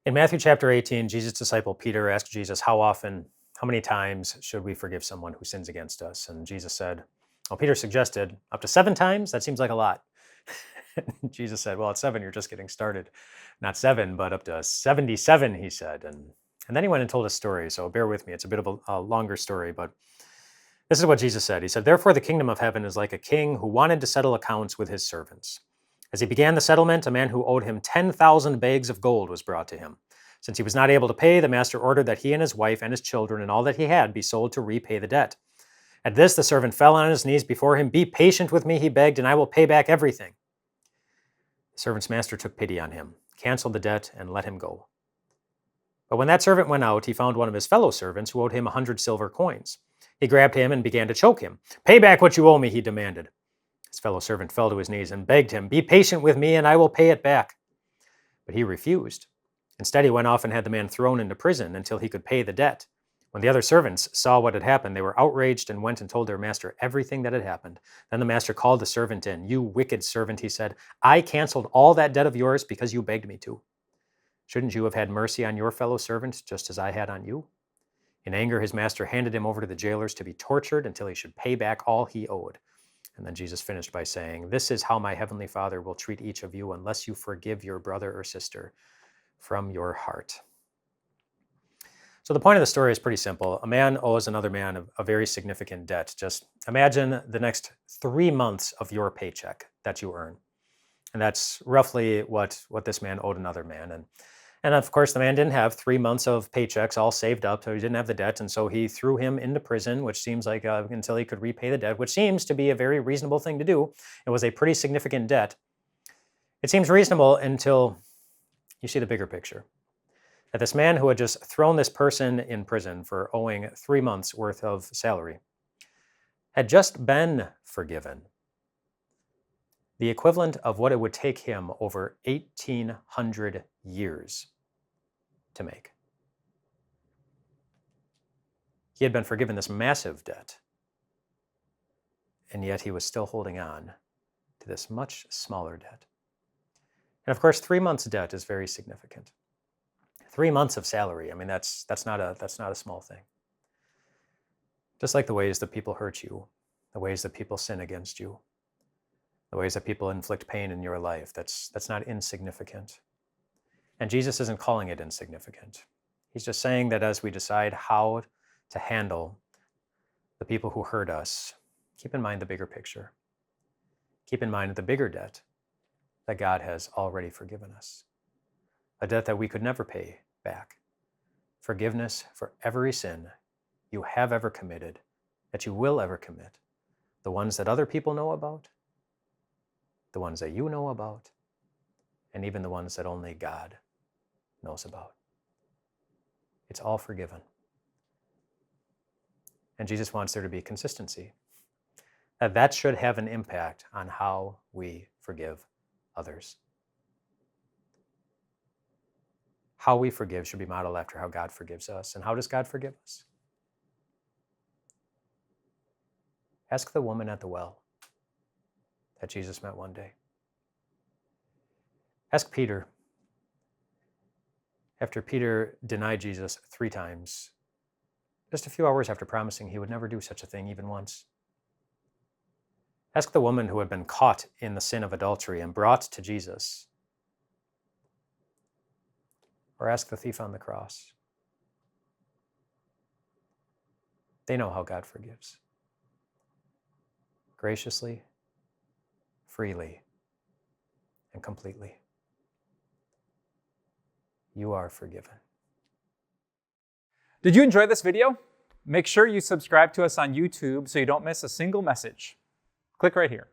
In Matthew chapter 18, Jesus' disciple Peter asked Jesus, how many times should we forgive someone who sins against us? And Jesus said, well, Peter suggested up to 7 times. That seems like a lot. Jesus said, well, at 7, you're just getting started. Not 7, but up to 77, he said. And then he went and told a story. So bear with me. It's a bit of a longer story, but this is what Jesus said. He said, therefore, the kingdom of heaven is like a king who wanted to settle accounts with his servants. As he began the settlement, a man who owed him 10,000 bags of gold was brought to him. Since he was not able to pay, the master ordered that he and his wife and his children and all that he had be sold to repay the debt. At this, the servant fell on his knees before him. Be patient with me, he begged, and I will pay back everything. The servant's master took pity on him, canceled the debt, and let him go. But when that servant went out, he found one of his fellow servants who owed him 100 silver coins. He grabbed him and began to choke him. Pay back what you owe me, he demanded. His fellow servant fell to his knees and begged him, be patient with me and I will pay it back. But he refused. Instead, he went off and had the man thrown into prison until he could pay the debt. When the other servants saw what had happened, they were outraged and went and told their master everything that had happened. Then the master called the servant in. You wicked servant, he said, I canceled all that debt of yours because you begged me to. Shouldn't you have had mercy on your fellow servant just as I had on you? In anger, his master handed him over to the jailers to be tortured until he should pay back all he owed. And then Jesus finished by saying, this is how my heavenly Father will treat each of you unless you forgive your brother or sister from your heart. So the point of the story is pretty simple. A man owes another man a very significant debt. Just imagine the next 3 months of your paycheck that you earn. And that's roughly what this man owed another man. And of course, the man didn't have 3 months of paychecks all saved up, so he didn't have the debt. And so he threw him into prison, which seems like until he could repay the debt, which seems to be a very reasonable thing to do. It was a pretty significant debt. It seems reasonable until you see the bigger picture. That this man who had just thrown this person in prison for owing 3 months worth of salary had just been forgiven. The equivalent of what it would take him over 1,800 years to make. He had been forgiven this massive debt, and yet he was still holding on to this much smaller debt. And of course, 3 months' debt is very significant. 3 months of salary, I mean, that's not a small thing. Just like the ways that people hurt you, the ways that people sin against you, the ways that people inflict pain in your life, that's not insignificant. And Jesus isn't calling it insignificant. He's just saying that as we decide how to handle the people who hurt us, keep in mind the bigger picture. Keep in mind the bigger debt that God has already forgiven us. A debt that we could never pay back. Forgiveness for every sin you have ever committed, that you will ever commit. The ones that other people know about, the ones that you know about, and even the ones that only God knows about. It's all forgiven. And Jesus wants there to be consistency. That should have an impact on how we forgive others. How we forgive should be modeled after how God forgives us. And how does God forgive us? Ask the woman at the well that Jesus met one day. Ask Peter. After Peter denied Jesus 3 times, just a few hours after promising he would never do such a thing even once. Ask the woman who had been caught in the sin of adultery and brought to Jesus. Or ask the thief on the cross. They know how God forgives. Graciously, freely, and completely. You are forgiven. Did you enjoy this video? Make sure you subscribe to us on YouTube so you don't miss a single message. Click right here.